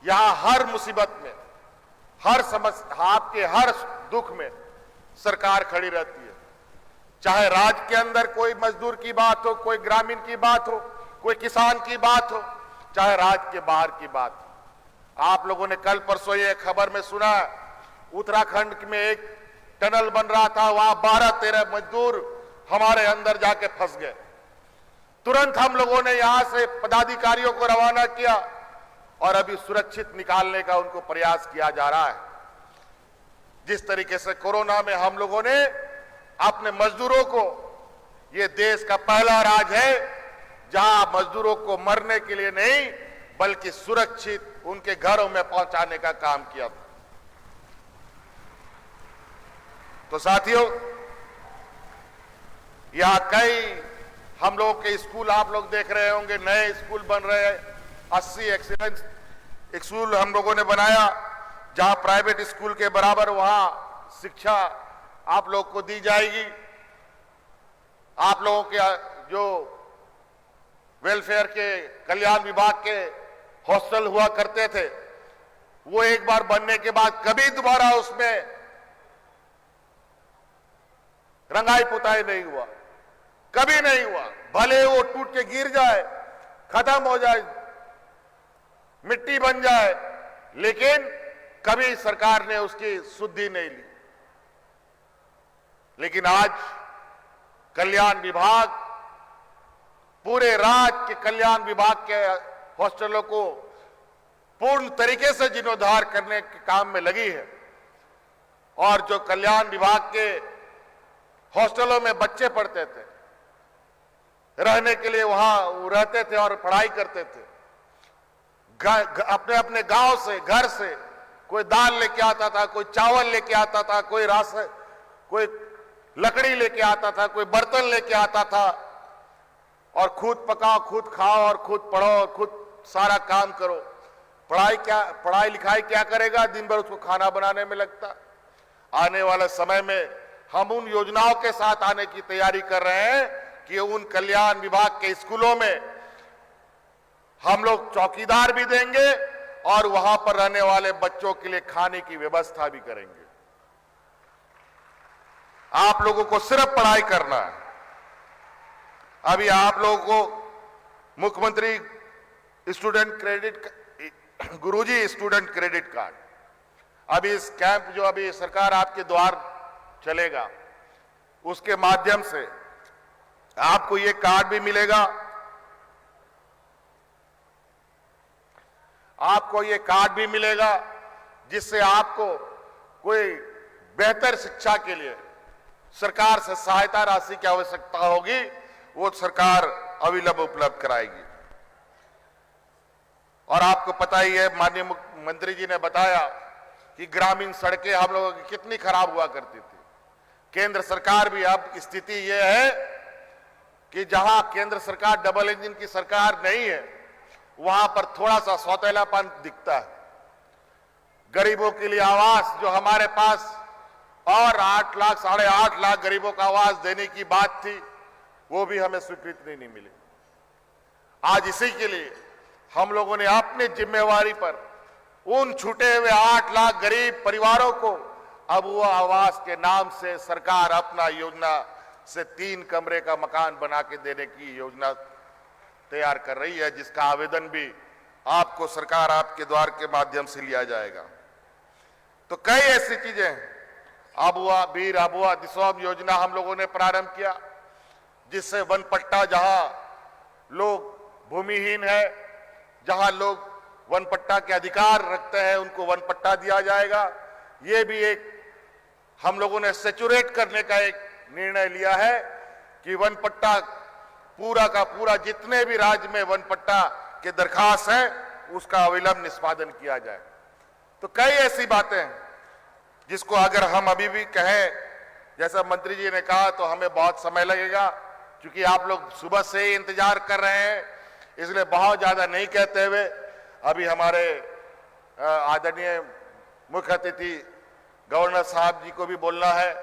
यहां हर मुसीबत में, हर समस्या, आपके हर दुख में सरकार खड़ी रहती है। चाहे राज्य के अंदर कोई मजदूर की बात हो, कोई ग्रामीण की बात हो, कोई किसान की बात हो, चाहे राज्य के बाहर की बात हो। आप लोगों ने कल परसों ये खबर में सुना, उत्तराखंड में एक टनल बन रहा था, वहां 12-13 मजदूर हमारे अंदर जाके फंस गए। तुरंत हम लोगों ने यहां से पदाधिकारियों को रवाना किया और अभी सुरक्षित निकालने का उनको प्रयास किया जा रहा है। जिस तरीके से कोरोना में हम लोगों ने अपने मजदूरों को, ये देश का पहला राज्य है जहां मजदूरों को मरने के लिए नहीं बल्कि सुरक्षित उनके घरों में पहुंचाने का काम किया। तो साथियों, यहां कई हम लोगों के स्कूल आप लोग देख रहे होंगे, नए स्कूल बन रहे हैं। 80 एक्सीलेंस स्कूल हम लोगों ने बनाया, जहां प्राइवेट स्कूल के बराबर वहां शिक्षा आप लोग को दी जाएगी। आप लोगों के जो वेलफेयर के कल्याण विभाग के हॉस्टल हुआ करते थे, वो एक बार बनने के बाद कभी दोबारा उसमें रंगाई पुताई नहीं हुआ, कभी नहीं हुआ। भले वो टूट के गिर जाए, खत्म हो जाए, मिट्टी बन जाए, लेकिन कभी सरकार ने उसकी शुद्धि नहीं ली। लेकिन आज कल्याण विभाग पूरे राज्य के कल्याण विभाग के हॉस्टलों को पूर्ण तरीके से जीर्णोद्धार करने के काम में लगी है। और जो कल्याण विभाग के हॉस्टलों में बच्चे पढ़ते थे, रहने के लिए वहां रहते थे और पढ़ाई करते थे, अपने अपने गांव से, घर से कोई दाल लेके आता था, कोई चावल लेके आता था, कोई राशन, कोई लकड़ी लेके आता था, कोई बर्तन लेके आता था, और खुद पकाओ, खुद खाओ और खुद पढ़ो और खुद सारा काम करो। पढ़ाई लिखाई क्या करेगा, दिन भर उसको खाना बनाने में लगता। आने वाले समय में हम उन योजनाओं के साथ आने की तैयारी कर रहे हैं कि उन कल्याण विभाग के स्कूलों में हम लोग चौकीदार भी देंगे और वहां पर रहने वाले बच्चों के लिए खाने की व्यवस्था भी करेंगे। आप लोगों को सिर्फ पढ़ाई करना है। अभी आप लोगों को मुख्यमंत्री स्टूडेंट क्रेडिट, गुरुजी स्टूडेंट क्रेडिट कार्ड, अभी इस कैंप जो अभी सरकार आपके द्वार चलेगा, उसके माध्यम से आपको ये कार्ड भी मिलेगा। आपको ये कार्ड भी मिलेगा जिससे आपको कोई बेहतर शिक्षा के लिए सरकार से सहायता राशि की आवश्यकता होगी, वो सरकार अविलंब उपलब्ध कराएगी। और आपको पता ही है, माननीय मुख्यमंत्री जी ने बताया कि ग्रामीण सड़कें हम लोगों की कितनी खराब हुआ करती थी। केंद्र सरकार भी, अब स्थिति यह है कि जहां केंद्र सरकार डबल इंजन की सरकार नहीं है, वहां पर थोड़ा सा सौतेलापन दिखता है। गरीबों के लिए आवास जो हमारे पास और 8 लाख, 8.5 लाख गरीबों को आवास देने की बात थी, वो भी हमें स्वीकृति नहीं मिली। आज इसी के लिए हम लोगों ने अपनी जिम्मेवारी पर उन छूटे हुए 8 लाख गरीब परिवारों को अब वो आवास के नाम से सरकार अपना योजना से 3 कमरे का मकान बना के देने की योजना तैयार कर रही है, जिसका आवेदन भी आपको सरकार आपके द्वार के माध्यम से लिया जाएगा। तो कई ऐसी चीजें हैं। आबुआ, बीर आबुआ दिसौम योजना हम लोगों ने प्रारंभ किया, जिससे वन पट्टा, जहां लोग भूमिहीन है, जहां लोग वन पट्टा के अधिकार रखते हैं, उनको वन पट्टा दिया जाएगा। ये भी एक हम लोगों ने सेचुरेट करने का एक निर्णय लिया है कि वन पट्टा पूरा का पूरा, जितने भी राज्य में वन पट्टा के दरखास्त है, उसका अविलंब निष्पादन किया जाए। तो कई ऐसी बातें हैं जिसको अगर हम अभी भी कहें, जैसा मंत्री जी ने कहा, तो हमें बहुत समय लगेगा, क्योंकि आप लोग सुबह से ही इंतजार कर रहे हैं। इसलिए बहुत ज्यादा नहीं कहते हुए अभी हमारे आदरणीय मुख्य अतिथि गवर्नर साहब जी को भी बोलना है।